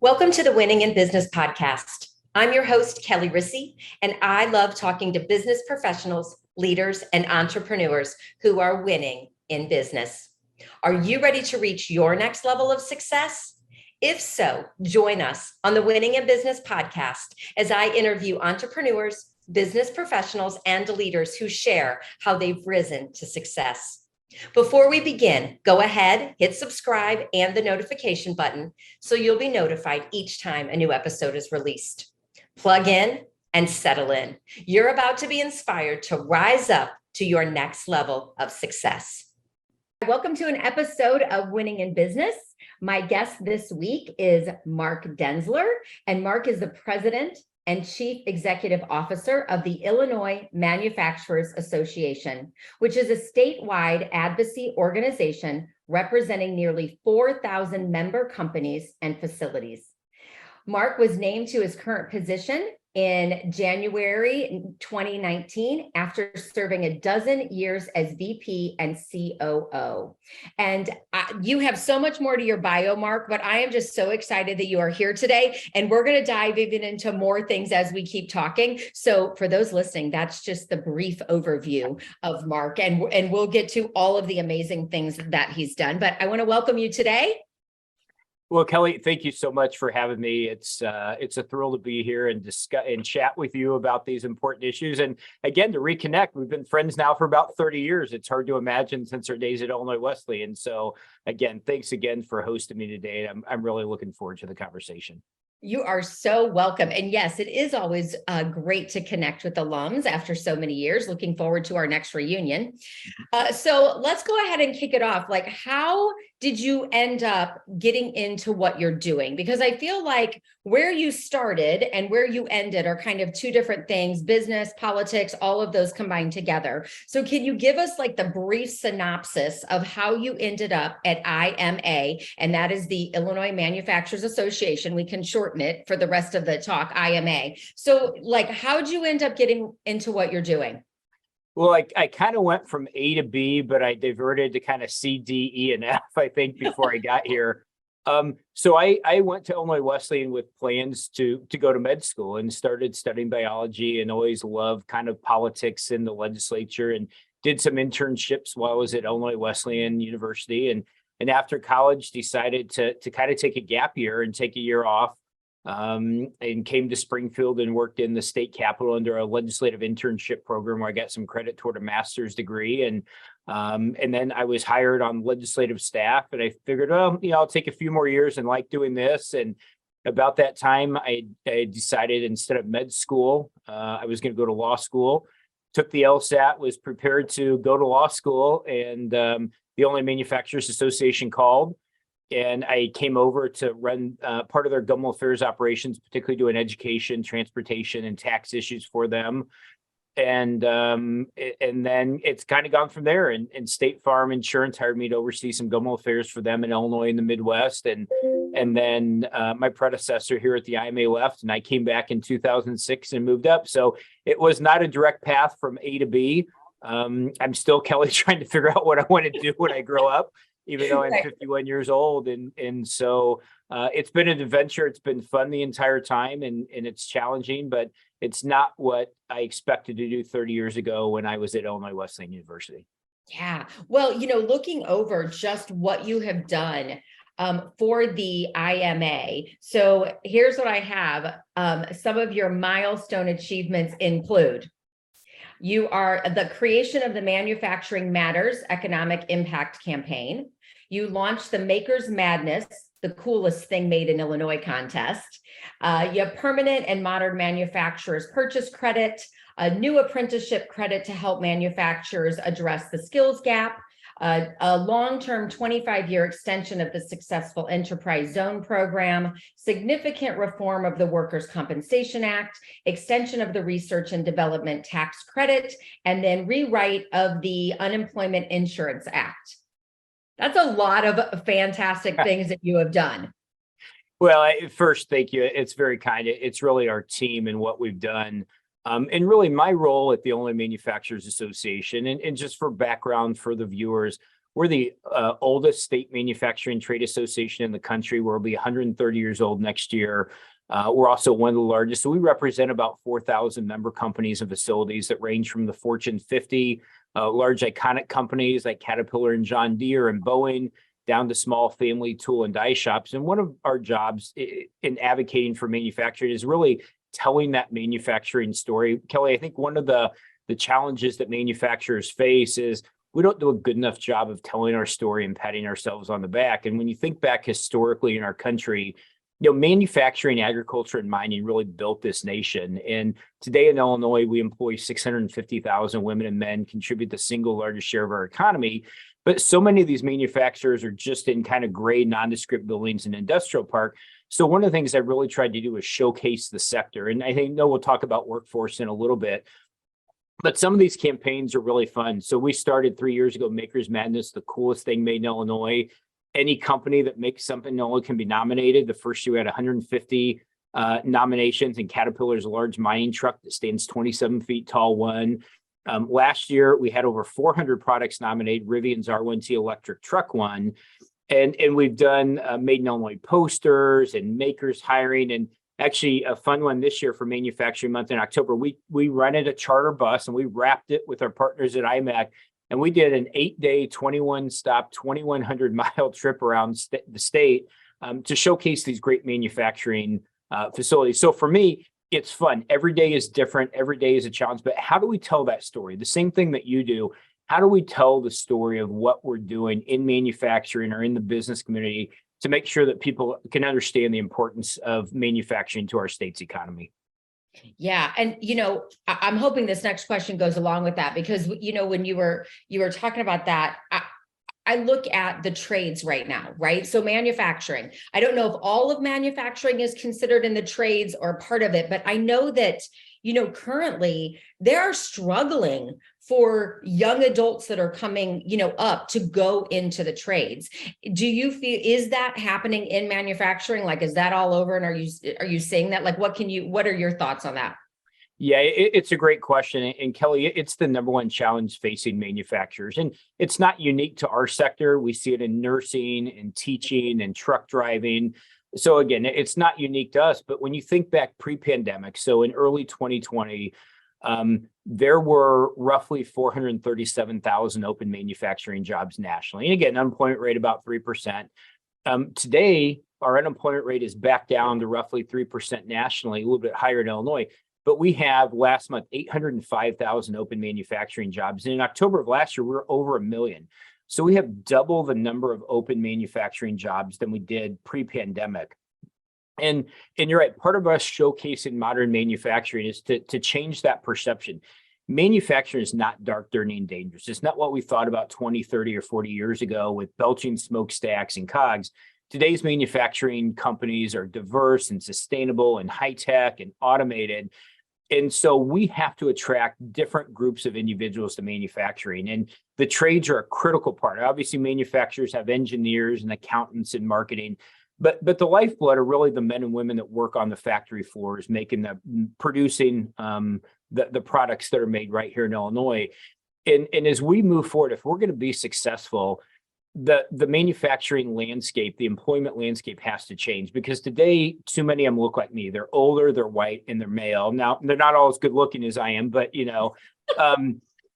Welcome to the Winning in Business podcast. I'm your host, Kelly Rissy, and I love talking to business professionals, leaders, and entrepreneurs who are winning in business. Are you ready to reach your next level of success? If so, join us on the Winning in Business podcast as I interview entrepreneurs, business professionals, and leaders who share how they've risen to success. Before we begin, go ahead, hit subscribe and the notification button so you'll be notified each time a new episode is released. Plug in and settle in. You're about to be inspired to rise up to your next level of success. Welcome to an episode of Winning in Business. My guest this week is Mark Denzler, and Mark is the president and Chief Executive Officer of the Illinois Manufacturers Association, which is a statewide advocacy organization representing nearly 4,000 member companies and facilities. Mark was named to his current position in January 2019 after serving a dozen years as VP and COO. And you have so much more to your bio, Mark, but I am just so excited that you are here today. And we're going to dive even into more things as we keep talking. So for those listening, that's just the brief overview of Mark. And we'll get to all of the amazing things that he's done. But I want to welcome you today. Well, Kelly, thank you so much for having me. It's a thrill to be here and discuss and chat with you about these important issues. And again, to reconnect, we've been friends now for about 30 years. It's hard to imagine since our days at Illinois Wesleyan. So again, thanks again for hosting me today. I'm really looking forward to the conversation. You are so welcome. And yes, it is always great to connect with alums after so many years. Looking forward to our next reunion. So let's go ahead and kick it off. Like, how did you end up getting into what you're doing? Because I feel like where you started and where you ended are kind of two different things: business, politics, all of those combined together. So can you give us like the brief synopsis of how you ended up at IMA? And that is the Illinois Manufacturers Association. We can shorten it for the rest of the talk, IMA. So like, how'd you end up getting into what you're doing? Well, I kind of went from A to B, but I diverted to kind of C, D, E, and F, I think, before I got here. So I went to Illinois Wesleyan with plans to go to med school and started studying biology, and always loved kind of politics in the legislature, and did some internships while I was at Illinois Wesleyan University. And after college, decided to kind of take a gap year and take a year off. And came to Springfield and worked in the state capitol under a legislative internship program where I got some credit toward a master's degree. And then I was hired on legislative staff, and I figured, well, I'll take a few more years and like doing this. And about that time, I decided instead of med school, I was going to go to law school. Took the LSAT, was prepared to go to law school, and the Illinois Manufacturers Association called. And I came over to run part of their government affairs operations, particularly doing education, transportation, and tax issues for them. And then it's kind of gone from there. And State Farm Insurance hired me to oversee some government affairs for them in Illinois and the Midwest. And then my predecessor here at the IMA left, and I came back in 2006 and moved up. So it was not a direct path from A to B. I'm still, Kelly, trying to figure out what I want to do when I grow up, even though I'm 51 years old. And so it's been an adventure. It's been fun the entire time, and it's challenging, but it's not what I expected to do 30 years ago when I was at Illinois Wesleyan University. Yeah. Well, looking over just what you have done for the IMA. So here's what I have. Some of your milestone achievements include: you are the creation of the Manufacturing Matters Economic Impact Campaign. You launched the Makers Madness, the coolest thing made in Illinois contest. You have permanent and modern manufacturers purchase credit, a new apprenticeship credit to help manufacturers address the skills gap, a long-term 25-year extension of the successful Enterprise Zone program, significant reform of the Workers' Compensation Act, extension of the Research and Development Tax Credit, and then rewrite of the Unemployment Insurance Act. That's a lot of fantastic things that you have done. Well, first, thank you. It's very kind. It's really our team and what we've done. And really my role at the Illinois Manufacturers Association, and just for background for the viewers, We're the oldest state manufacturing trade association in the country. We'll be 130 years old next year. We're also one of the largest. So we represent about 4,000 member companies and facilities that range from the Fortune 50, large iconic companies like Caterpillar and John Deere and Boeing, down to small family tool and die shops. And one of our jobs in advocating for manufacturing is really telling that manufacturing story. Kelly, I think one of the challenges that manufacturers face is we don't do a good enough job of telling our story and patting ourselves on the back. And when you think back historically in our country, manufacturing, agriculture, and mining really built this nation. And today in Illinois, we employ 650,000 women and men, contribute the single largest share of our economy. But so many of these manufacturers are just in kind of gray, nondescript buildings and industrial park. So one of the things I really tried to do is showcase the sector. And I think, we'll talk about workforce in a little bit. But some of these campaigns are really fun. So we started 3 years ago, Makers Madness, the coolest thing made in Illinois. Any company that makes something in Illinois can be nominated. The first year we had 150 nominations, and Caterpillar's a large mining truck that stands 27 feet tall won. Last year, we had over 400 products nominated. Rivian's R1T electric truck won. And we've done Made in Illinois posters and makers hiring. And actually, a fun one this year for Manufacturing Month in October, we rented a charter bus and we wrapped it with our partners at IMAC. And we did an 8-day, 21-stop, 2,100-mile trip around the state to showcase these great manufacturing facilities. So for me, it's fun. Every day is different. Every day is a challenge. But how do we tell that story? The same thing that you do. How do we tell the story of what we're doing in manufacturing or in the business community to make sure that people can understand the importance of manufacturing to our state's economy? Yeah. And, I'm hoping this next question goes along with that, because, when you were talking about that, I look at the trades right now, right? So manufacturing, I don't know if all of manufacturing is considered in the trades or part of it, but I know that, currently they're struggling for young adults that are coming, up to go into the trades. Do you feel, is that happening in manufacturing? Like, is that all over? And are you seeing that? Like, what are your thoughts on that? Yeah, it's a great question. And Kelly, it's the number one challenge facing manufacturers. And it's not unique to our sector. We see it in nursing and teaching and truck driving. So again, it's not unique to us. But when you think back pre-pandemic, so in early 2020, there were roughly 437,000 open manufacturing jobs nationally. And again, unemployment rate about 3%. Today, our unemployment rate is back down to roughly 3% nationally, a little bit higher in Illinois. But we have last month 805,000 open manufacturing jobs. And in October of last year, we were over 1 million. So we have double the number of open manufacturing jobs than we did pre-pandemic. And you're right, part of us showcasing modern manufacturing is to change that perception. Manufacturing is not dark, dirty, and dangerous. It's not what we thought about 20, 30, or 40 years ago with belching smokestacks and cogs. Today's manufacturing companies are diverse and sustainable and high-tech and automated. And so we have to attract different groups of individuals to manufacturing. And the trades are a critical part. Obviously, manufacturers have engineers and accountants and marketing, but the lifeblood are really the men and women that work on the factory floors, producing the products that are made right here in Illinois. And as we move forward, if we're going to be successful, the manufacturing landscape, the employment landscape has to change, because today too many of them look like me. They're older, they're white, and they're male. Now they're not all as good looking as I am, but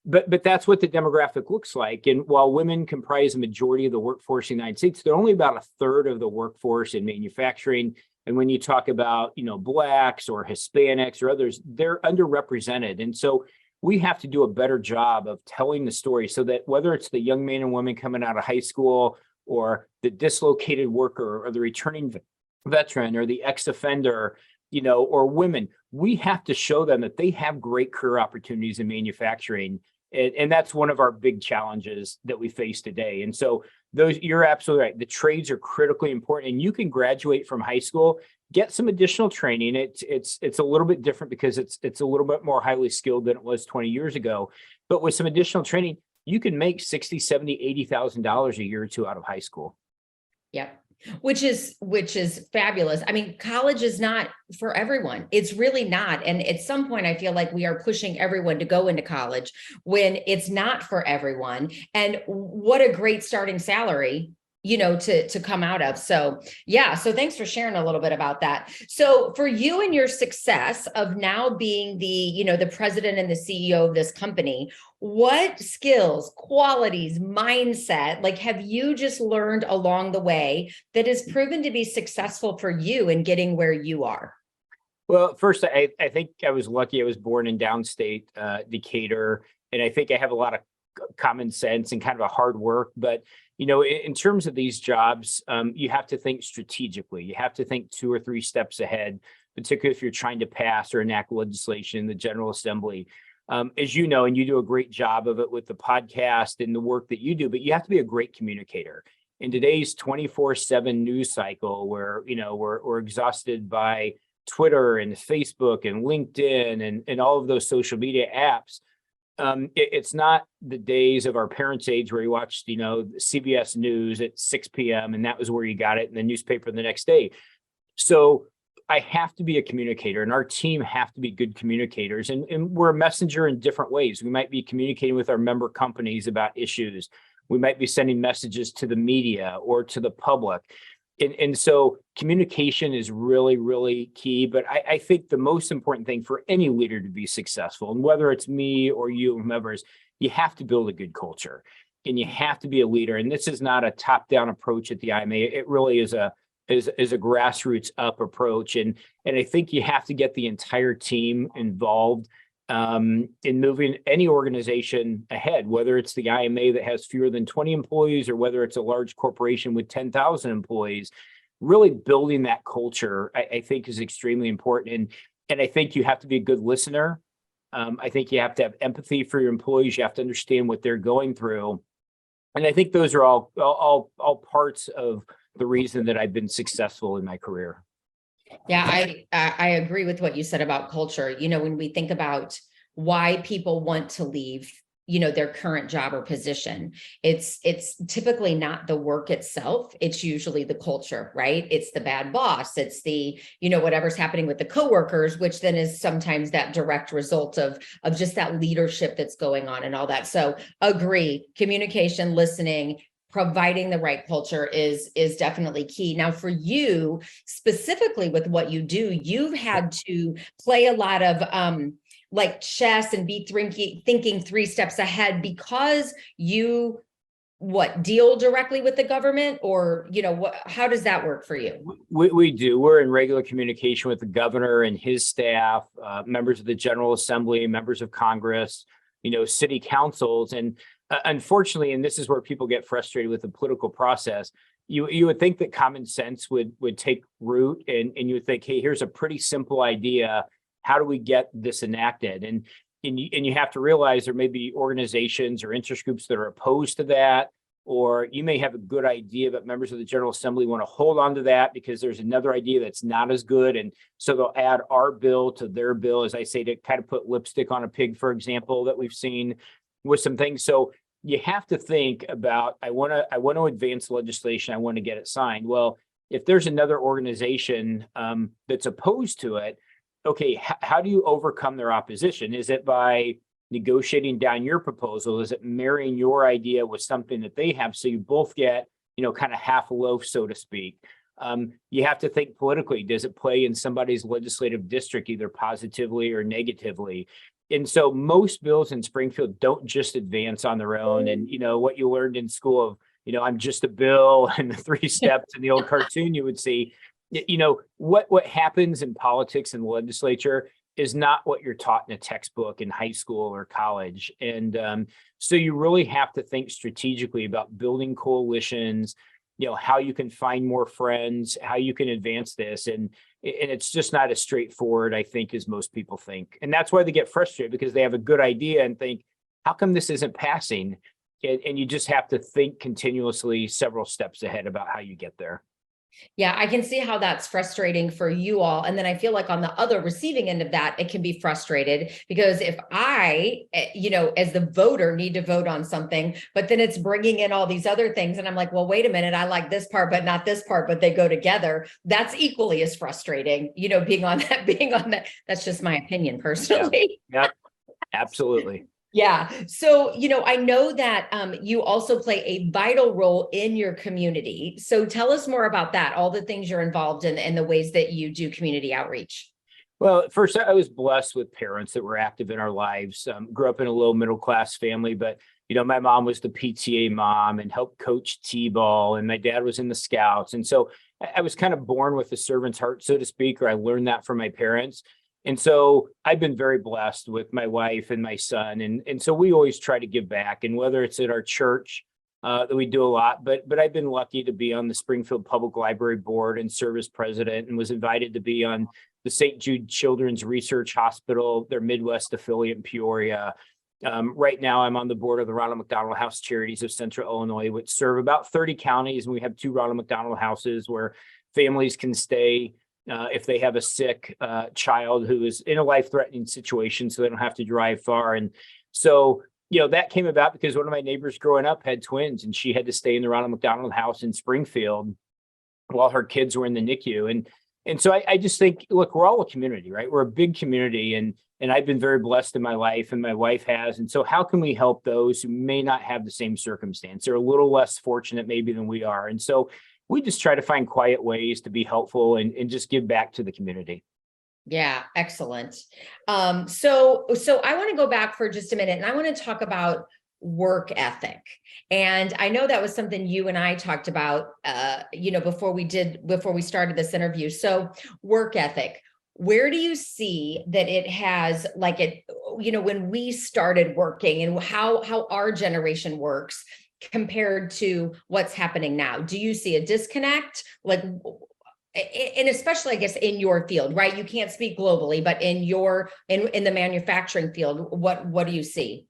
but that's what the demographic looks like. And while women comprise a majority of the workforce in the United States, they're only about a third of the workforce in manufacturing. And when you talk about Blacks or Hispanics or others, they're underrepresented. And so we have to do a better job of telling the story, so that whether it's the young man and woman coming out of high school, or the dislocated worker, or the returning veteran, or the ex-offender, or women, we have to show them that they have great career opportunities in manufacturing. And that's one of our big challenges that we face today. And so you're absolutely right. The trades are critically important, and you can graduate from high school, get some additional training. It's a little bit different because it's a little bit more highly skilled than it was 20 years ago. But with some additional training, you can make $60,000, $70,000, $80,000 a year or two out of high school. Yep. Which is fabulous. I mean, college is not for everyone. It's really not. And at some point, I feel like we are pushing everyone to go into college when it's not for everyone. And what a great starting salary, to come out of. So yeah, so thanks for sharing a little bit about that. So for you and your success of now being the president and the CEO of this company, what skills, qualities, mindset, like have you just learned along the way that has proven to be successful for you in getting where you are? Well, first, I think I was lucky. I was born in downstate Decatur, and I think I have a lot of common sense and kind of a hard work. But in terms of these jobs, you have to think strategically. You have to think 2 or 3 steps ahead, particularly if you're trying to pass or enact legislation in the General Assembly. As you know, and you do a great job of it with the podcast and the work that you do, but you have to be a great communicator. In today's 24/7 news cycle, where we're exhausted by Twitter and Facebook and LinkedIn and all of those social media apps. It's not the days of our parents' age where you watched, CBS News at 6 p.m. and that was where you got it in the newspaper the next day. So I have to be a communicator, and our team have to be good communicators. And we're a messenger in different ways. We might be communicating with our member companies about issues. We might be sending messages to the media or to the public. And so communication is really, really key. But I think the most important thing for any leader to be successful, and whether it's me or you, whomever, is you have to build a good culture and you have to be a leader. And this is not a top-down approach at the IMA. It really is a grassroots up approach. And I think you have to get the entire team involved in moving any organization ahead, whether it's the IMA that has fewer than 20 employees or whether it's a large corporation with 10,000 employees. Really building that culture, I think, is extremely important. And I think you have to be a good listener. I think you have to have empathy for your employees. You have to understand what they're going through. And I think those are all parts of the reason that I've been successful in my career. Yeah, I agree with what you said about culture. When we think about why people want to leave, their current job or position, it's typically not the work itself. It's usually the culture, right? It's the bad boss. It's the, whatever's happening with the coworkers, which then is sometimes that direct result of just that leadership that's going on and all that. So agree, communication, listening, providing the right culture is definitely key. Now, for you specifically with what you do, you've had to play a lot of like chess and be thinking 3 steps ahead because you deal directly with the government, or how does that work for you? We do. We're in regular communication with the governor and his staff, members of the General Assembly, members of Congress, city councils. And unfortunately, and this is where people get frustrated with the political process, you would think that common sense would take root, and you would think, hey, here's a pretty simple idea. How do we get this enacted? And you have to realize there may be organizations or interest groups that are opposed to that, or you may have a good idea, but members of the General Assembly want to hold on to that because there's another idea that's not as good. And so they'll add our bill to their bill, as I say, to kind of put lipstick on a pig, for example, that we've seen with some things. So you have to think about, I want to advance legislation. I want to get it signed. Well, if there's another organization that's opposed to it, okay, how do you overcome their opposition? Is it by negotiating down your proposal? Is it marrying your idea with something that they have, so you both get, kind of half a loaf, so to speak? You have to think politically. Does it play in somebody's legislative district, either positively or negatively? And so most bills in Springfield don't just advance on their own. And, what you learned in school of, I'm just a bill and the 3 steps in the old cartoon you would see, what happens in politics and the legislature is not what you're taught in a textbook in high school or college. And so you really have to think strategically about building coalitions, how you can find more friends, how you can advance this. And it's just not as straightforward, I think, as most people think. And that's why they get frustrated, because they have a good idea and think, how come this isn't passing? And you just have to think continuously several steps ahead about how you get there. Yeah, I can see how that's frustrating for you all. And then I feel like on the other receiving end of that, it can be frustrated because if I, as the voter need to vote on something, but then it's bringing in all these other things. And I'm like, well, wait a minute, I like this part, but not this part, but they go together. That's equally as frustrating, being on that. That's just my opinion personally. Yeah. Yep. Absolutely. Yeah. So, I know that you also play a vital role in your community. So tell us more about that, all the things you're involved in and the ways that you do community outreach. Well, first, I was blessed with parents that were active in our lives. Grew up in a low middle class family, but my mom was the PTA mom and helped coach T-ball, and my dad was in the Scouts, and so I was kind of born with a servant's heart, so to speak, or I learned that from my parents. And so I've been very blessed with my wife and my son, and so we always try to give back, and whether it's at our church. That we do a lot, but I've been lucky to be on the Springfield Public Library Board and serve as president, and was invited to be on the St. Jude Children's Research Hospital, their Midwest affiliate in Peoria. Right now, I'm on the board of the Ronald McDonald House Charities of Central Illinois, which serve about 30 counties. And we have 2 Ronald McDonald houses where families can stay if they have a sick child who is in a life-threatening situation, so they don't have to drive far. And so, that came about because one of my neighbors growing up had twins, and she had to stay in the Ronald McDonald House in Springfield while her kids were in the NICU. And so I just think, look, we're all a community, right? We're a big community, and I've been very blessed in my life, and my wife has. And so how can we help those who may not have the same circumstance? They're a little less fortunate maybe than we are. And so we just try to find quiet ways to be helpful and just give back to the community. Yeah, excellent. So I want to go back for just a minute, and I want to talk about work ethic. And I know that was something you and I talked about, before we started this interview. So work ethic, where do you see that it has, when we started working and how our generation works compared to what's happening now? Do you see a disconnect? And especially, I guess, in your field, right? You can't speak globally, but in the manufacturing field, what do you see?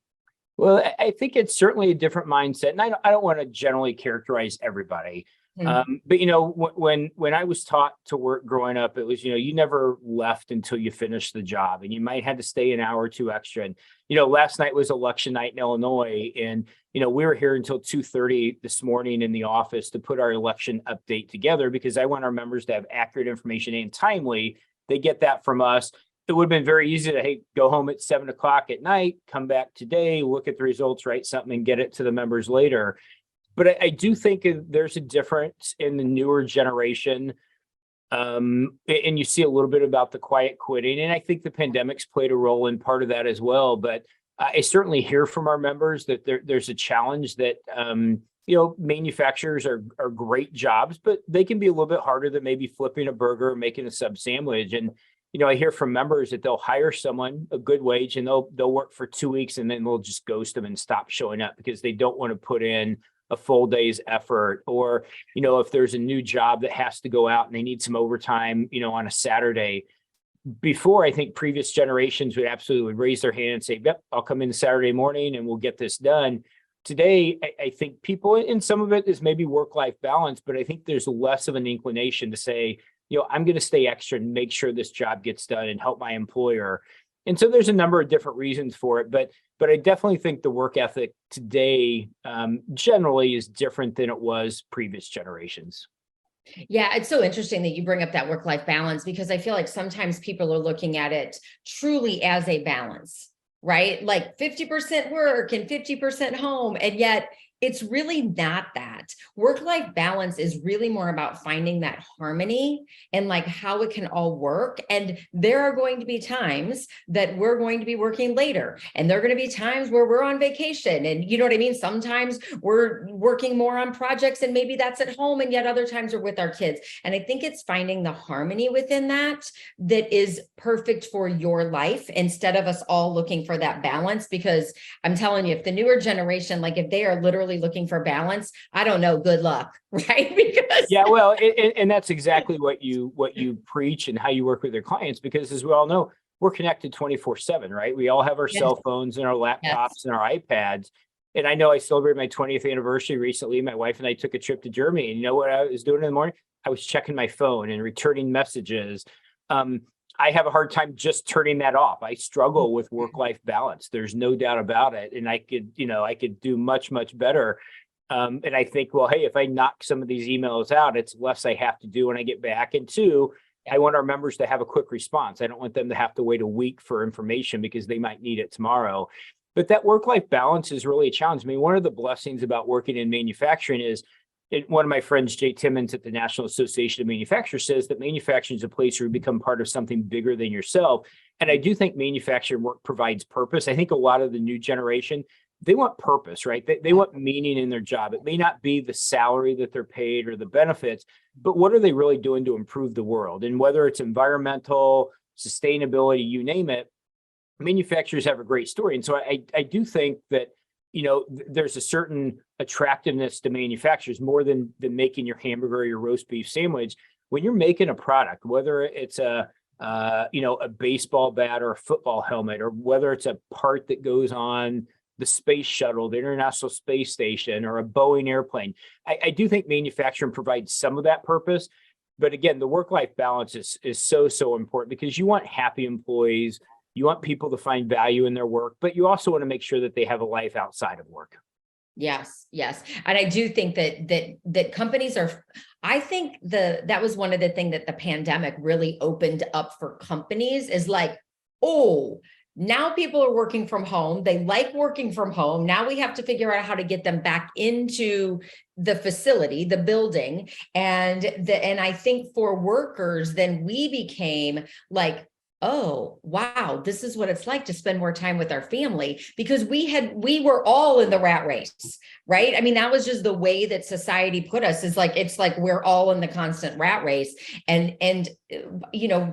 Well, I think it's certainly a different mindset, and I don't want to generally characterize everybody. But when I was taught to work growing up, it was you never left until you finished the job, and you might have to stay an hour or two extra. And last night was election night in Illinois, and we were here until 2:30 this morning in the office to put our election update together because I want our members to have accurate information and timely. They get that from us. It would have been very easy to go home at 7:00 at night, come back today, look at the results, write something, and get it to the members later. But I do think there's a difference in the newer generation. And you see a little bit about the quiet quitting. And I think the pandemic's played a role in part of that as well. But I certainly hear from our members that there's a challenge that, manufacturers are great jobs, but they can be a little bit harder than maybe flipping a burger or making a sub sandwich. And, I hear from members that they'll hire someone a good wage and they'll work for 2 weeks and then they'll just ghost them and stop showing up because they don't want to put in a full day's effort. Or, if there's a new job that has to go out and they need some overtime, on a Saturday. Before, I think previous generations would absolutely raise their hand and say, yep, I'll come in Saturday morning and we'll get this done. Today, I think people, and some of it is maybe work-life balance, but I think there's less of an inclination to say, I'm going to stay extra and make sure this job gets done and help my employer. And so there's a number of different reasons for it, but I definitely think the work ethic today generally is different than it was previous generations. Yeah, it's so interesting that you bring up that work-life balance because I feel like sometimes people are looking at it truly as a balance, right? Like 50% work and 50% home, and yet it's really not that. Work-life balance is really more about finding that harmony and how it can all work. And there are going to be times that we're going to be working later, and there are going to be times where we're on vacation. And you know what I mean? Sometimes we're working more on projects and maybe that's at home, and yet other times we're with our kids. And I think it's finding the harmony within that is perfect for your life instead of us all looking for that balance. Because I'm telling you, if the newer generation, if they are literally looking for balance, I don't know, good luck, right? Because well, and that's exactly what you preach and how you work with your clients, because as we all know, we're connected 24/7, right? We all have our cell phones and our laptops and our iPads. And I know I celebrated my 20th anniversary recently. My wife and I took a trip to Germany, and you know what I was doing in the morning? I was checking my phone and returning messages. I have a hard time just turning that off. I struggle with work-life balance. There's no doubt about it. And I could do much, much better. And I think, well, hey, if I knock some of these emails out, it's less I have to do when I get back. And two, I want our members to have a quick response. I don't want them to have to wait a week for information because they might need it tomorrow. But that work-life balance is really a challenge. I mean, one of the blessings about working in manufacturing is, one of my friends, Jay Timmons at the National Association of Manufacturers, says that manufacturing is a place where you become part of something bigger than yourself. And I do think manufacturing work provides purpose. I think a lot of the new generation, they want purpose, right? They want meaning in their job. It may not be the salary that they're paid or the benefits, but what are they really doing to improve the world? And whether it's environmental, sustainability, you name it, manufacturers have a great story. And so I do think that, there's a certain attractiveness to manufacturers more than making your hamburger or your roast beef sandwich. When you're making a product, whether it's a baseball bat or a football helmet, or whether it's a part that goes on the space shuttle, the International Space Station, or a Boeing airplane, I do think manufacturing provides some of that purpose. But again, the work-life balance is so important, because you want happy employees. You want people to find value in their work, but you also want to make sure that they have a life outside of work. Yes. And I do think that companies are, I think that was one of the things that the pandemic really opened up for companies, is like, oh, now people are working from home. They like working from home. Now we have to figure out how to get them back into the facility, the building. And I think for workers, then we became like, oh, wow, this is what it's like to spend more time with our family, because we were all in the rat race, right? I mean, that was just the way that society put us, is like, it's like, we're all in the constant rat race. And,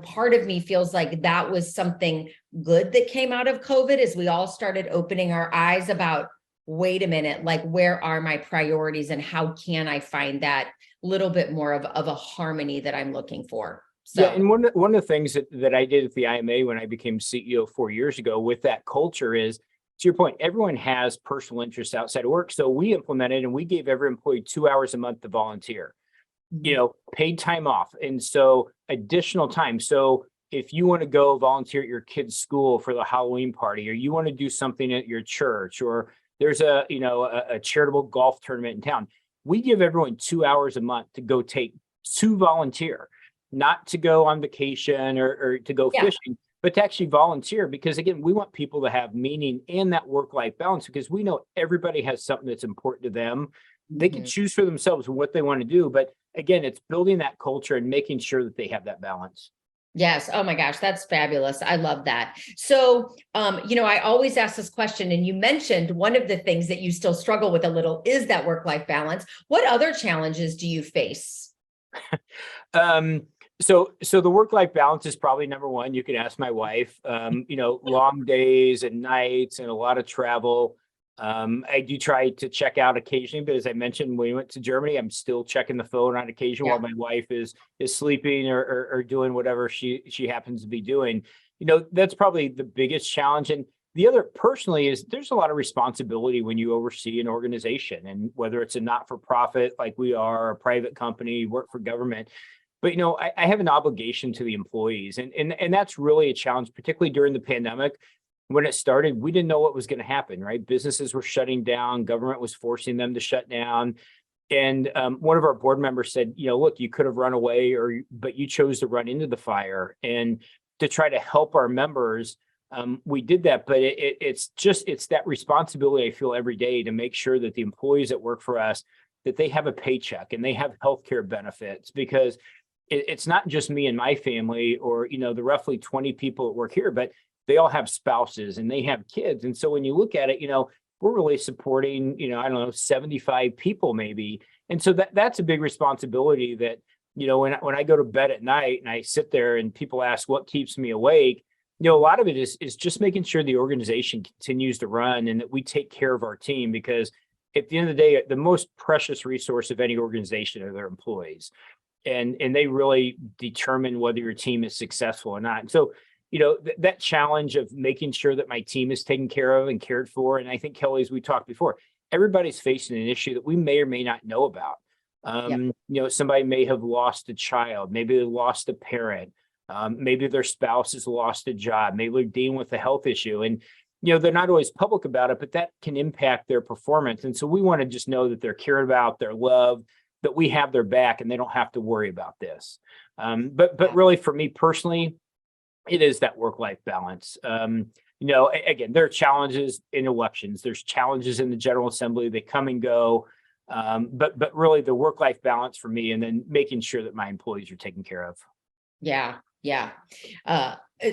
part of me feels like that was something good that came out of COVID, as we all started opening our eyes about, wait a minute, like, where are my priorities and how can I find that little bit more of a harmony that I'm looking for? So. Yeah, and one of the things that I did at the IMA when I became CEO 4 years ago with that culture is, to your point, everyone has personal interests outside of work. So we implemented and we gave every employee 2 hours a month to volunteer, paid time off. And so additional time. So if you want to go volunteer at your kid's school for the Halloween party, or you want to do something at your church, or there's a charitable golf tournament in town, we give everyone 2 hours a month to go to volunteer. Not to go on vacation or to go fishing, but to actually volunteer. Because again, we want people to have meaning and that work-life balance, because we know everybody has something that's important to them. They can choose for themselves what they want to do. But again, it's building that culture and making sure that they have that balance. Yes. Oh my gosh, that's fabulous. I love that. So, I always ask this question, and you mentioned one of the things that you still struggle with a little is that work-life balance. What other challenges do you face? So the work-life balance is probably number one. You can ask my wife. Long days and nights and a lot of travel. I do try to check out occasionally, but as I mentioned, when we went to Germany, I'm still checking the phone on occasion while my wife is sleeping or doing whatever she happens to be doing. That's probably the biggest challenge. And the other personally is, there's a lot of responsibility when you oversee an organization, and whether it's a not-for-profit like we are, a private company, work for government. But, I have an obligation to the employees, and that's really a challenge, particularly during the pandemic. When it started, we didn't know what was going to happen, right? Businesses were shutting down, government was forcing them to shut down. And one of our board members said, look, you could have run away, but you chose to run into the fire. And to try to help our members, we did that. But it's that responsibility I feel every day to make sure that the employees that work for us, that they have a paycheck and they have healthcare benefits, because it's not just me and my family, or, the roughly 20 people that work here, but they all have spouses and they have kids. And so when you look at it, we're really supporting, 75 people maybe. And so that's a big responsibility that, when I go to bed at night and I sit there and people ask what keeps me awake, a lot of it is just making sure the organization continues to run and that we take care of our team, because at the end of the day, the most precious resource of any organization are their employees. And they really determine whether your team is successful or not. And so, that challenge of making sure that my team is taken care of and cared for. And I think, Kelly, as we talked before, everybody's facing an issue that we may or may not know about. Yep. Somebody may have lost a child, maybe they lost a parent, maybe their spouse has lost a job, maybe they're dealing with a health issue, and they're not always public about it, but that can impact their performance. And so we want to just know that they're cared about, they're loved, that we have their back, and they don't have to worry about this. But really, for me personally, it is that work-life balance. Again, there are challenges in elections. There's challenges in the General Assembly. They come and go. But really the work-life balance for me, and then making sure that my employees are taken care of. Yeah. Yeah.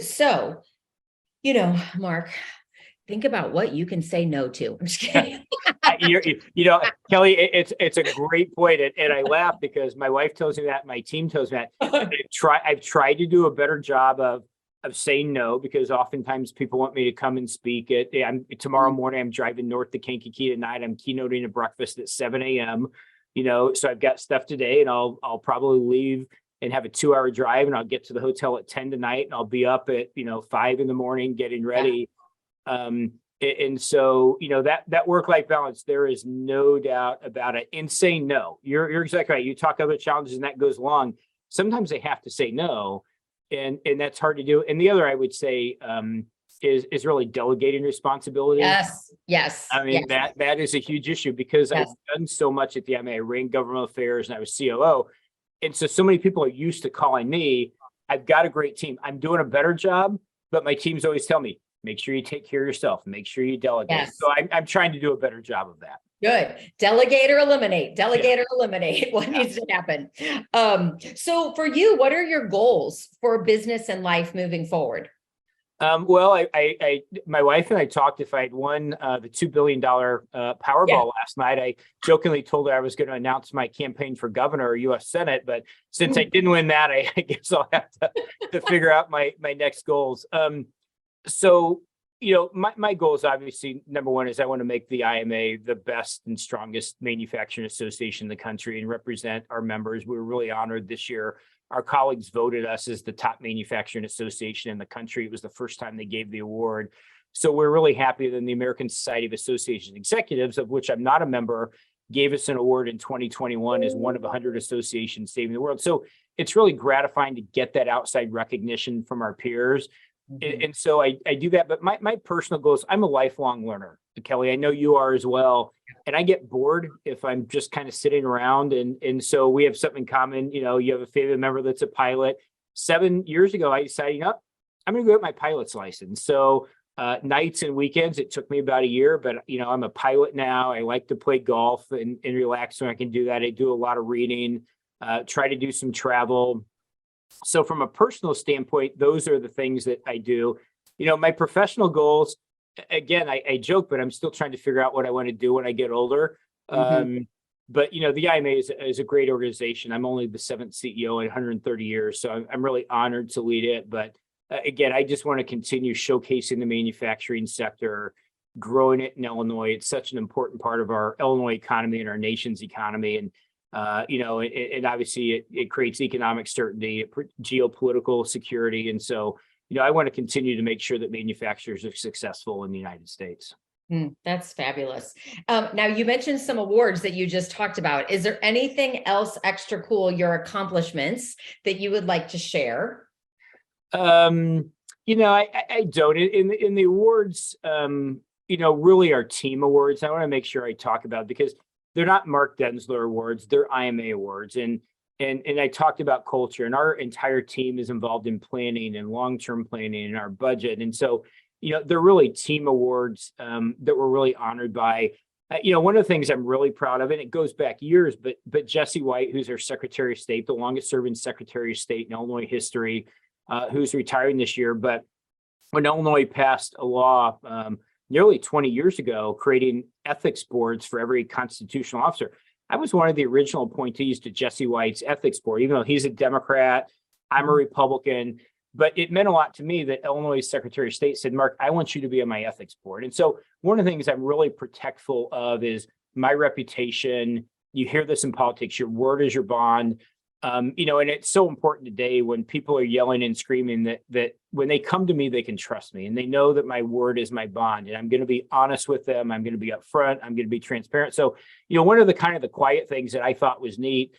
So, Mark, think about what you can say no to. I'm just kidding. Kelly, it's a great point. And I laugh because my wife tells me that, my team tells me that. I've tried to do a better job of saying no, because oftentimes people want me to come and speak at, tomorrow morning, I'm driving north to Kankakee tonight. I'm keynoting a breakfast at 7 a.m. So I've got stuff today, and I'll probably leave and have a 2-hour drive, and I'll get to the hotel at 10 tonight, and I'll be up at, 5 in the morning getting ready. And so, that work-life balance, there is no doubt about it. And saying no, you're exactly right. You talk about challenges and that goes along. Sometimes they have to say no, and that's hard to do. And the other, I would say, is really delegating responsibility. Yes. I mean, yes. that is a huge issue, because Yes. I've done so much at the IMA. I ran government affairs and I was COO. And so many people are used to calling me. I've got a great team. I'm doing a better job, but my teams always tell me, make sure you take care of yourself, make sure you delegate. Yes. So I'm trying to do a better job of that. Good. Delegate or eliminate. What needs to happen? So for you, what are your goals for business and life moving forward? Well, my wife and I talked, if I had won the $2 billion Powerball last night, I jokingly told her I was going to announce my campaign for governor or U.S. Senate. But since I didn't win that, I guess I'll have to figure out my next goals. So, my goal is obviously, number one, is I want to make the IMA the best and strongest manufacturing association in the country and represent our members. We were really honored this year. Our colleagues voted us as the top manufacturing association in the country. It was the first time they gave the award. So we're really happy that the American Society of Association Executives, of which I'm not a member, gave us an award in 2021 as one of 100 associations saving the world. So it's really gratifying to get that outside recognition from our peers. And so I do that. But my personal goals, I'm a lifelong learner, Kelly. I know you are as well. And I get bored if I'm just kind of sitting around. And so we have something in common. You have a family member that's a pilot. 7 years ago, I decided, I'm going to go get my pilot's license. So nights and weekends, it took me about a year, but I'm a pilot now. I like to play golf and relax when I can do that. I do a lot of reading, try to do some travel. So from a personal standpoint, those are the things that I do. My professional goals, again, I joke, but I'm still trying to figure out what I want to do when I get older. But the IMA is a great organization. I'm only the 7th CEO in 130 years, so I'm really honored to lead it. But again, I just want to continue showcasing the manufacturing sector, growing it in Illinois. It's such an important part of our Illinois economy and our nation's economy. And and obviously it creates economic certainty, geopolitical security. And so, I want to continue to make sure that manufacturers are successful in the United States. That's fabulous. Now, you mentioned some awards that you just talked about. Is there anything else extra cool, your accomplishments, that you would like to share? I don't. In the awards, really our team awards, I want to make sure I talk about, because they're not Mark Denzler awards, they're IMA awards. And I talked about culture, and our entire team is involved in planning and long-term planning and our budget. And so, they're really team awards that we're really honored by. One of the things I'm really proud of, and it goes back years, but Jesse White, who's our Secretary of State, the longest serving Secretary of State in Illinois history, who's retiring this year. But when Illinois passed a law nearly 20 years ago, creating ethics boards for every constitutional officer, I was one of the original appointees to Jesse White's ethics board, even though he's a Democrat, I'm a Republican. But it meant a lot to me that Illinois Secretary of State said, Mark, I want you to be on my ethics board. And so one of the things I'm really protectful of is my reputation. You hear this in politics, your word is your bond. And it's so important today when people are yelling and screaming that when they come to me, they can trust me and they know that my word is my bond and I'm going to be honest with them. I'm going to be upfront. I'm going to be transparent. So, one of the kind of the quiet things that I thought was neat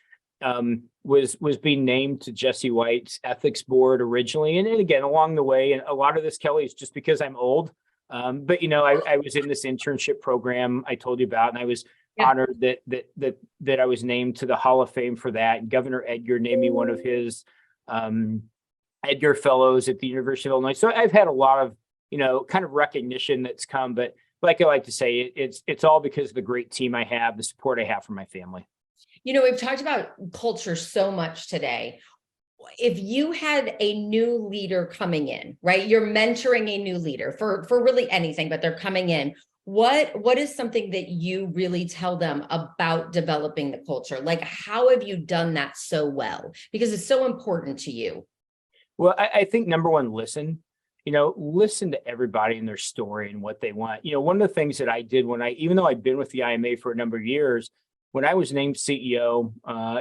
was being named to Jesse White's ethics board originally. And again, along the way, and a lot of this, Kelly, is just because I'm old. But I was in this internship program I told you about, and I was honored that I was named to the Hall of Fame for that. Governor Edgar named me one of his Edgar Fellows at the University of Illinois. So I've had a lot of kind of recognition that's come, but like I like to say, it's all because of the great team I have, the support I have from my family. We've talked about culture so much today. If you had a new leader coming in, right? You're mentoring a new leader for really anything, but they're coming in. What is something that you really tell them about developing the culture? Like, how have you done that so well? Because it's so important to you. Well, I think number one, listen. Listen to everybody and their story and what they want. One of the things that I did even though I'd been with the IMA for a number of years, when I was named CEO,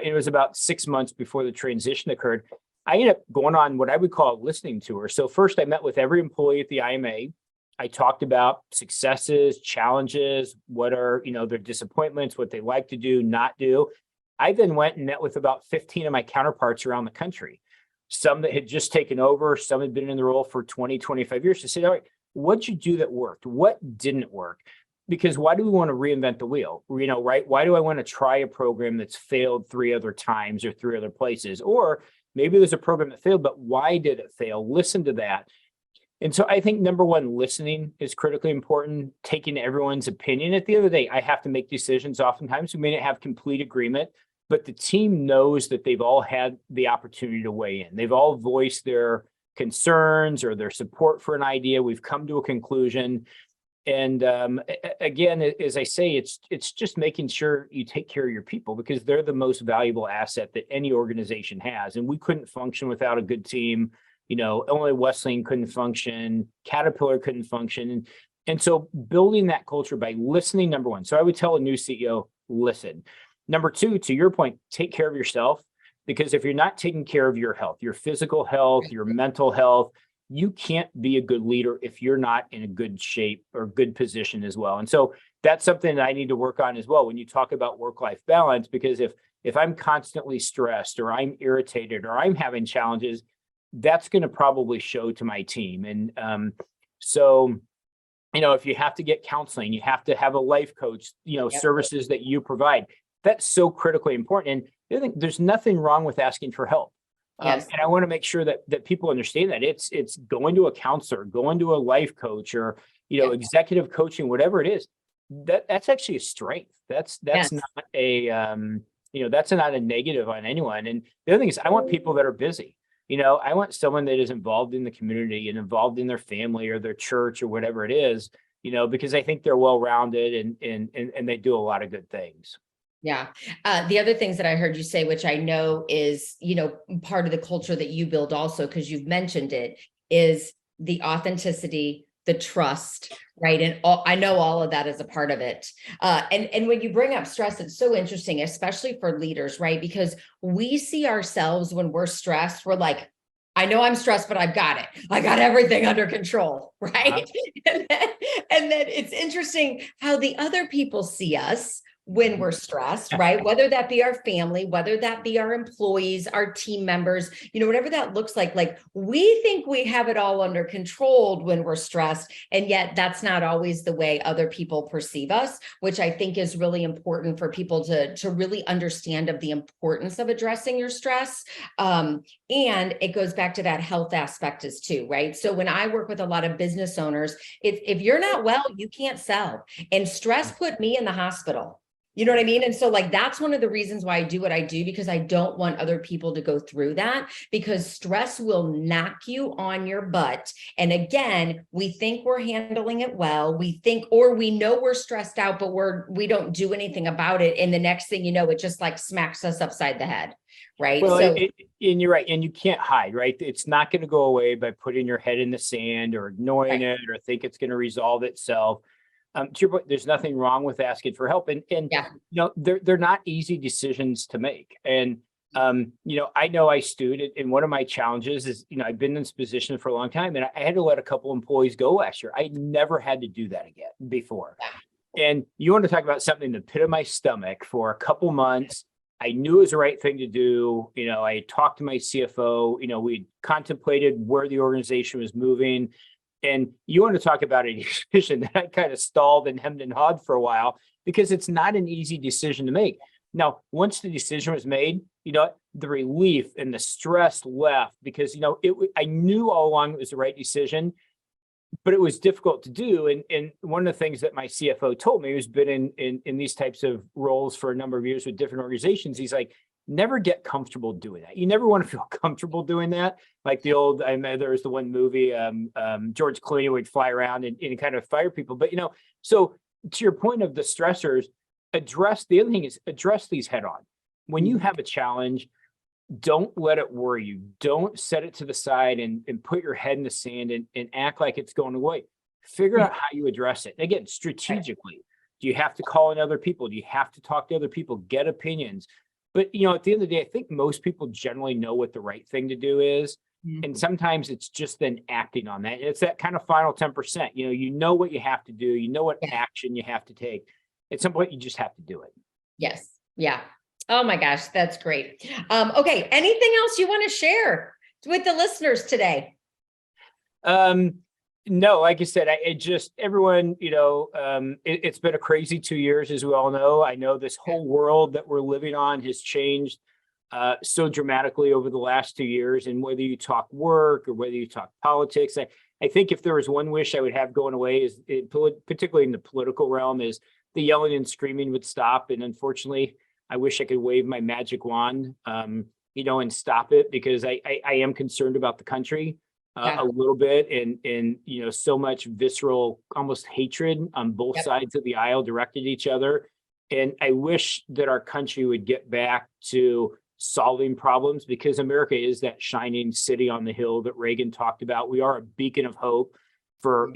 it was about 6 months before the transition occurred. I ended up going on what I would call a listening tour. So first I met with every employee at the IMA. I talked about successes, challenges, what are, their disappointments, what they like to do, not do. I then went and met with about 15 of my counterparts around the country, some that had just taken over, some had been in the role for 20, 25 years, to say, all right, what'd you do that worked? What didn't work? Because why do we want to reinvent the wheel? Right? Why do I want to try a program that's failed 3 other times or 3 other places? Or maybe there's a program that failed, but why did it fail? Listen to that. And so I think number one, listening is critically important, taking everyone's opinion. At the end of the day, I have to make decisions. Oftentimes we may not have complete agreement, but the team knows that they've all had the opportunity to weigh in. They've all voiced their concerns or their support for an idea. We've come to a conclusion. And again, as I say, it's just making sure you take care of your people because they're the most valuable asset that any organization has. And we couldn't function without a good team. Illinois Wesleyan couldn't function, Caterpillar couldn't function. And so building that culture by listening, number one. So I would tell a new CEO, listen. Number two, to your point, take care of yourself, because if you're not taking care of your health, your physical health, your mental health, you can't be a good leader if you're not in a good shape or good position as well. And so that's something that I need to work on as well when you talk about work-life balance, because if I'm constantly stressed or I'm irritated or I'm having challenges, that's going to probably show to my team. And so, if you have to get counseling, you have to have a life coach, services that you provide. That's so critically important. And there's nothing wrong with asking for help. Yes. And I want to make sure that people understand that it's going to a counselor, going to a life coach, or executive coaching, whatever it is. That's actually a strength. That's not a that's not a negative on anyone. And the other thing is, I want people that are busy. I want someone that is involved in the community and involved in their family or their church or whatever it is. Because I think they're well-rounded and they do a lot of good things. Yeah. The other things that I heard you say, which I know is, part of the culture that you build also, because you've mentioned it, is the authenticity, the trust, right? And I know all of that is a part of it. And when you bring up stress, it's so interesting, especially for leaders, right? Because we see ourselves when we're stressed, we're like, I know I'm stressed, but I've got it. I got everything under control, right? And then it's interesting how the other people see us when we're stressed, right? Whether that be our family, whether that be our employees, our team members, whatever that looks like we think we have it all under control when we're stressed. And yet that's not always the way other people perceive us, which I think is really important for people to really understand of the importance of addressing your stress. And it goes back to that health aspect as too, right? So when I work with a lot of business owners, if you're not well, you can't sell. And stress put me in the hospital. You know what I mean? And so that's one of the reasons why I do what I do, because I don't want other people to go through that, because stress will knock you on your butt. And again, we think we're handling it well. We know we're stressed out, but we don't do anything about it. And the next thing you know, it just smacks us upside the head. Right. Well, and you're right. And you can't hide, right? It's not going to go away by putting your head in the sand or ignoring it or think it's going to resolve itself. To your point, there's nothing wrong with asking for help, and they're not easy decisions to make. And I know I stewed it, and one of my challenges is, I've been in this position for a long time, and I had to let a couple employees go last year. I never had to do that again before. And you want to talk about something in the pit of my stomach for a couple months. I knew it was the right thing to do. I talked to my CFO, we contemplated where the organization was moving. And you want to talk about a decision that I kind of stalled and hemmed and hawed for a while, because it's not an easy decision to make. Now, once the decision was made, the relief and the stress left, because, I knew all along it was the right decision, but it was difficult to do. And one of the things that my CFO told me, who's been in these types of roles for a number of years with different organizations, he's like, never get comfortable doing that. You never want to feel comfortable doing that. Like there was the one movie, George Clooney would fly around and kind of fire people. But, so to your point of the stressors, the other thing is address these head on. When you have a challenge, don't let it worry you. Don't set it to the side and put your head in the sand and act like it's going away. Figure out how you address it. Again, strategically. Do you have to call in other people? Do you have to talk to other people? Get opinions. But, at the end of the day, I think most people generally know what the right thing to do is. And sometimes it's just then acting on that. It's that kind of final 10%. You know what you have to do. You know what action you have to take. At some point, you just have to do it. Yes. Yeah. Oh my gosh, that's great. Okay. Anything else you want to share with the listeners today? No, like I said, everyone, it's been a crazy 2 years, as we all know. I know this whole world that we're living on has changed so dramatically over the last 2 years. And whether you talk work or whether you talk politics, I think if there was one wish I would have going away, is particularly in the political realm, is the yelling and screaming would stop. And unfortunately, I wish I could wave my magic wand, and stop it, because I am concerned about the country a little bit, and so much visceral, almost hatred on both sides of the aisle directed at each other. And I wish that our country would get back to solving problems, because America is that shining city on the hill that Reagan talked about. We are a beacon of hope for,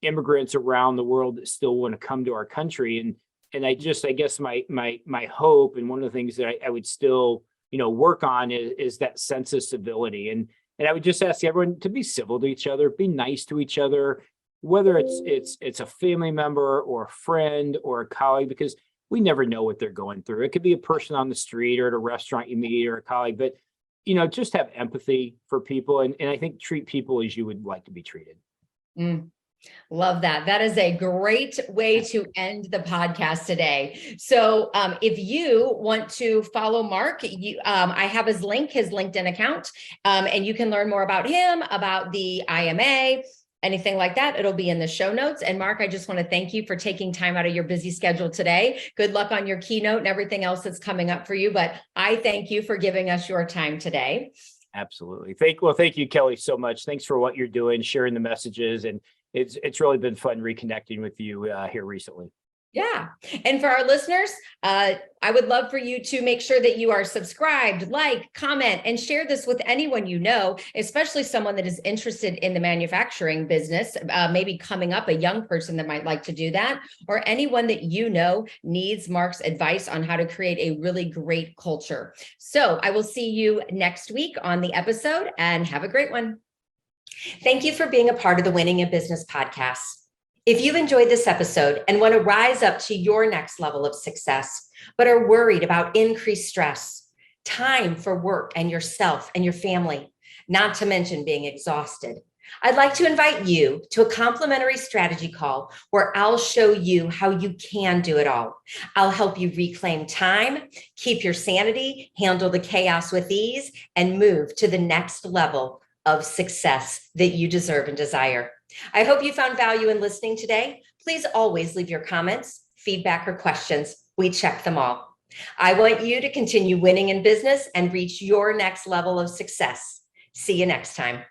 immigrants around the world that still want to come to our country. And I guess my hope, and one of the things that I would still, work on is that sense of civility. And I would just ask everyone to be civil to each other, be nice to each other, whether it's a family member or a friend or a colleague, because we never know what they're going through. It could be a person on the street or at a restaurant you meet, or a colleague, but, just have empathy for people. And I think treat people as you would like to be treated. Love that. That is a great way to end the podcast today. So if you want to follow Mark, I have his LinkedIn account, and you can learn more about him, about the IMA, anything like that. It'll be in the show notes. And Mark, I just want to thank you for taking time out of your busy schedule today. Good luck on your keynote and everything else that's coming up for you. But I thank you for giving us your time today. Absolutely. Thank you, Kelly, so much. Thanks for what you're doing, sharing the messages, and it's really been fun reconnecting with you here recently. Yeah. And for our listeners, I would love for you to make sure that you are subscribed, like, comment, and share this with anyone you know, especially someone that is interested in the manufacturing business, maybe coming up, a young person that might like to do that, or anyone that needs Mark's advice on how to create a really great culture. So I will see you next week on the episode, and have a great one. Thank you for being a part of the Winning in Business podcast. If you've enjoyed this episode and want to rise up to your next level of success, but are worried about increased stress, time for work and yourself and your family, not to mention being exhausted, I'd like to invite you to a complimentary strategy call where I'll show you how you can do it all. I'll help you reclaim time, keep your sanity, handle the chaos with ease, and move to the next level of success that you deserve and desire. I hope you found value in listening today. Please always leave your comments, feedback, or questions. We check them all. I want you to continue winning in business and reach your next level of success. See you next time.